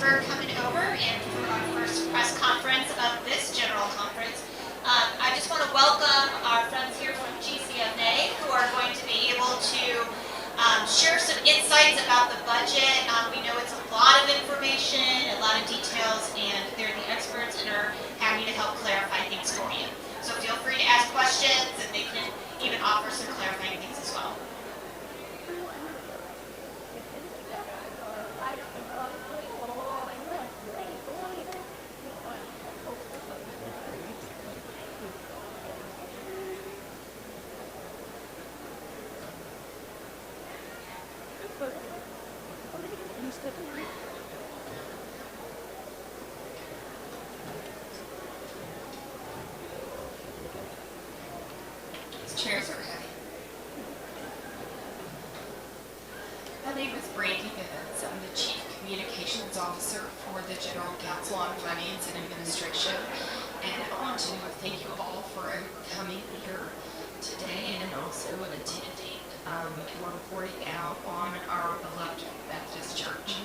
for coming over and for our first press conference of this general conference. I just want to welcome our friends here from GCFA who are going to be able to share some insights about the budget. We know it's a lot of information, a lot of details, and they're the experts and are happy to help clarify things for you. So feel free to ask questions, and they can even offer some clarifying things as well. Chairs are heavy. My name is Brandy Bivens. I'm the Chief Communications Officer for the General Council on Finance and Administration. And I want to thank you all for coming here today and also attending. We're reporting out on our beloved Methodist Church.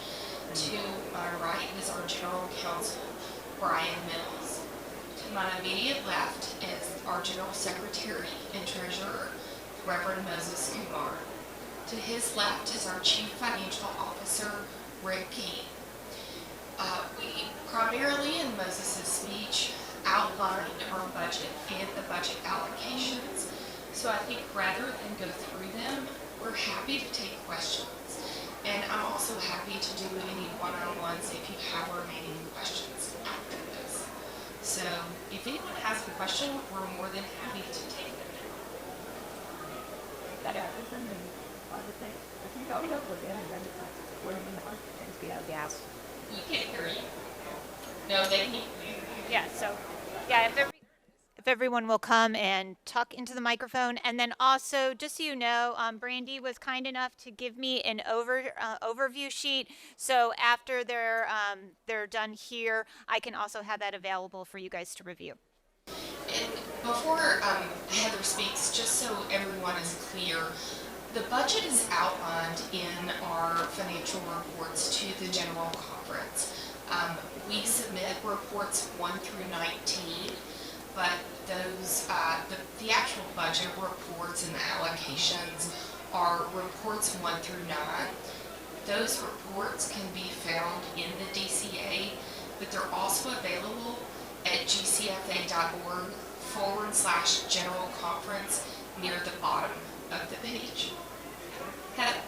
To my right is our General Counsel, Brian Mills. To my immediate left is our General Secretary and Treasurer, Reverend Moses Kumar. To his left is our Chief Financial Officer, Rick King. We primarily in Moses' speech outlined our budget and the budget allocations. So I think rather than go through them, we're happy to take questions. And I'm also happy to do any one-on-ones if you have remaining questions after this. So if anyone has a question, we're more than happy to take them now. You can't hear you. No, they can't hear you. Yeah, so, yeah, if everyone will come and talk into the microphone. And then also, just so you know, Brandy was kind enough to give me an overview sheet. So after they're done here, I can also have that available for you guys to review. And before Heather speaks, just so everyone is clear, the budget is outlined in our financial reports to the General Conference. We submit reports 1 through 19, but those the actual budget reports and the allocations are reports 1 through 9. Those reports can be found in the DCA, but they're also available at gcfa.org/general conference near the bottom of the page. Heather.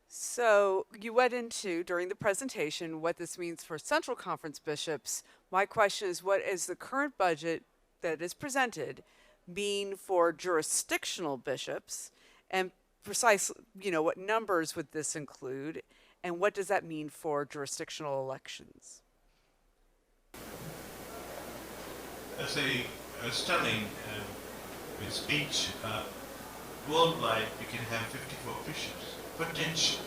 So you went into, during the presentation, what this means for Central Conference bishops. My question is, what is the current budget that is presented mean for jurisdictional bishops? And precisely, what numbers would this include? And what does that mean for jurisdictional elections? As I was telling in speech, worldwide we can have 54 bishops, potentially.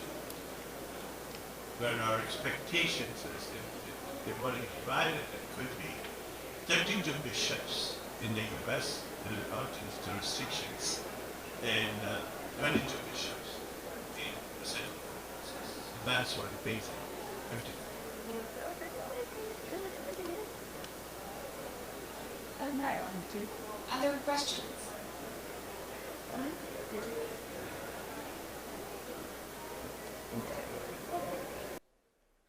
Where our expectations is if what is divided, it could be 32 bishops in the US and about its jurisdictions, and 22 bishops in the Central Conferences. That's what it means. 54. Other questions?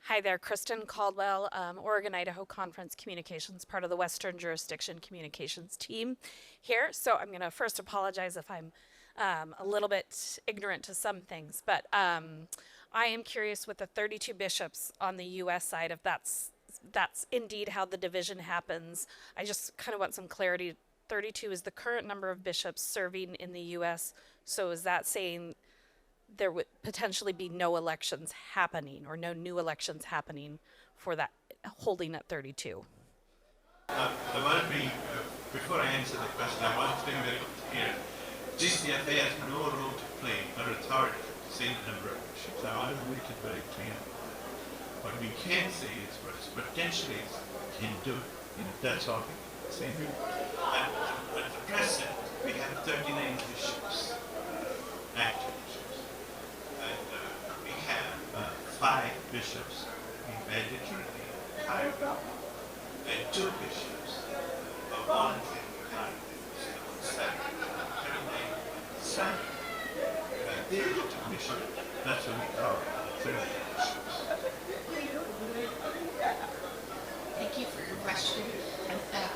Hi there, Kristen Caldwell, Oregon-Idaho Conference Communications, part of the Western Jurisdiction Communications team here. So I'm going to first apologize if I'm a little bit ignorant to some things, but I am curious with the 32 bishops on the U.S. side, if that's indeed how the division happens. I just kind of want some clarity. 32 is the current number of bishops serving in the U.S., so is that saying there would potentially be no elections happening or no new elections happening for that holding at 32? I want to be, before I answer the question, I want to be very clear. GCFA has no role to play or authority to say the number of bishops. I want to make it very clear. What we can say is what potentially can do. That's all we can say. At the present, we have 39 bishops, active bishops. And we have 5 bishops bishops be mandatorily hired and 2 bishops are voluntarily hired. They get a bishop, that's what we call bishops. Thank you for your question.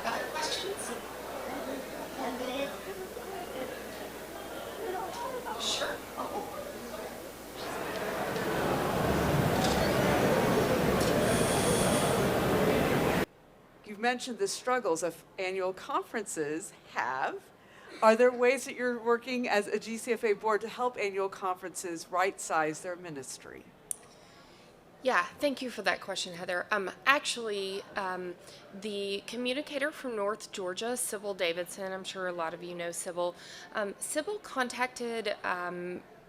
Other questions? Sure. You've mentioned the struggles of annual conferences have. Are there ways that you're working as a GCFA board to help annual conferences right-size their ministry? Yeah, thank you for that question, Heather. Actually, the communicator from North Georgia, Sybil Davidson, I'm sure a lot of you know Sybil. Sybil contacted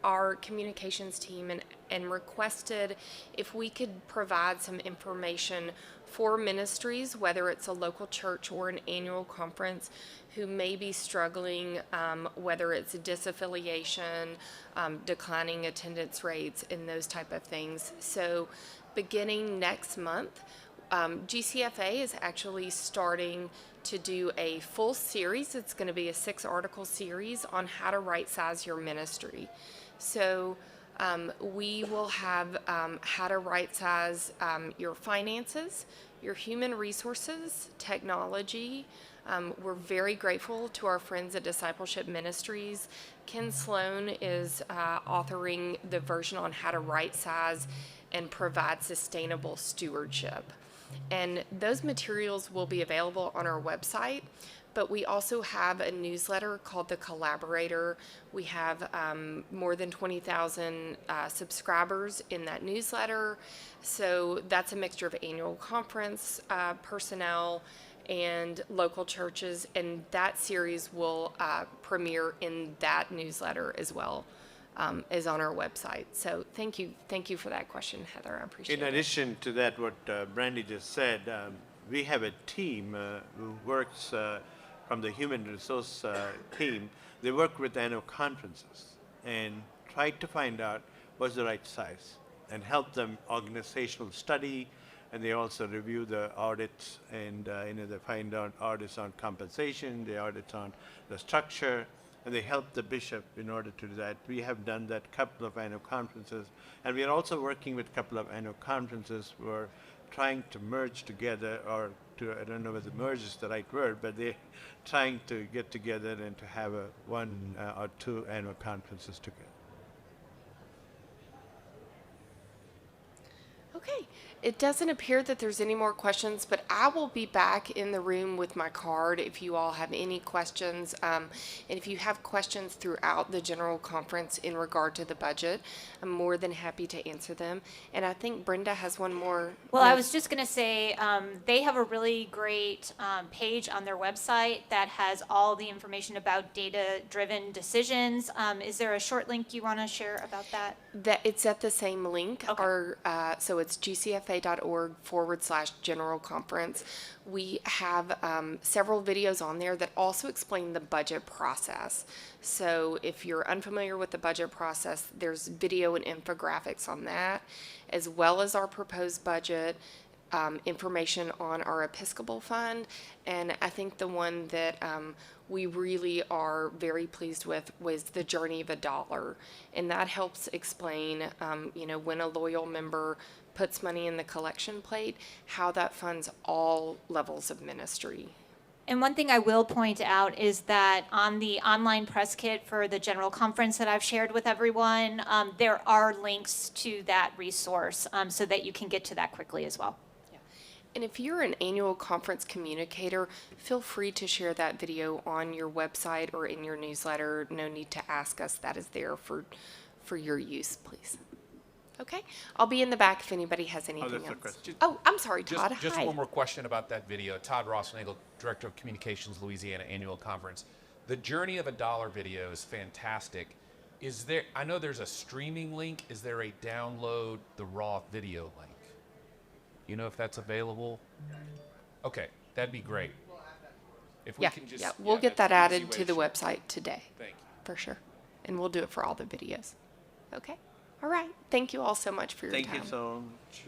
our communications team and requested if we could provide some information for ministries, whether it's a local church or an annual conference, who may be struggling, whether it's disaffiliation, declining attendance rates, and those type of things. So beginning next month, GCFA is actually starting to do a full series. It's going to be a 6-article series on how to right-size your ministry. So we will have how to right-size your finances, your human resources, technology. We're very grateful to our friends at Discipleship Ministries. Ken Sloan is authoring the version on how to right-size and provide sustainable stewardship. And those materials will be available on our website. But we also have a newsletter called The Collaborator. We have more than 20,000 subscribers in that newsletter. So that's a mixture of annual conference personnel and local churches. And that series will premiere in that newsletter as well as on our website. So thank you for that question, Heather. I appreciate it. In addition to that, what Brandy just said, we have a team who works from the human resource team. They work with annual conferences and try to find out what's the right size and help them organizational study, and they also review the audits and they find out audits on compensation, the audits on the structure, and they help the bishop in order to do that. We have done that couple of annual conferences, and we are also working with a couple of annual conferences where trying to merge together, or to, I don't know whether merge is the right word, but they're trying to get together and to have a 1 or 2 annual conferences together. Okay, it doesn't appear that there's any more questions, but I will be back in the room with my card if you all have any questions. And if you have questions throughout the general conference in regard to the budget, I'm more than happy to answer them. And I think Brenda has one more. Well, I was just going to say, they have a really great page on their website that has all the information about data-driven decisions. Is there a short link you want to share about that? That it's at the same link. Okay. So it's gcfa.org/general conference. We have several videos on there that also explain the budget process. So if you're unfamiliar with the budget process, there's video and infographics on that, as well as our proposed budget, information on our Episcopal Fund. And I think the one that we really are very pleased with was the Journey of a Dollar. And that helps explain, when a loyal member puts money in the collection plate, how that funds all levels of ministry. And one thing I will point out is that on the online press kit for the general conference that I've shared with everyone, there are links to that resource so that you can get to that quickly as well. And if you're an annual conference communicator, feel free to share that video on your website or in your newsletter. No need to ask us. That is there for your use, please. Okay, I'll be in the back if anybody has anything else. Oh, I'm sorry, Todd. Just Hi. one more question about that video. Todd Rossnagel, Director of Communications, Louisiana Annual Conference. The Journey of a Dollar video is fantastic. Is there? I know there's a streaming link. Is there a download the raw video link? You know if that's available? Okay, that'd be great. If we can just we'll get that that's an added easy to the way to website today. Thank you. For sure. And we'll do it for all the videos. Okay? All right. Thank you all so much for your Thank time. you so much.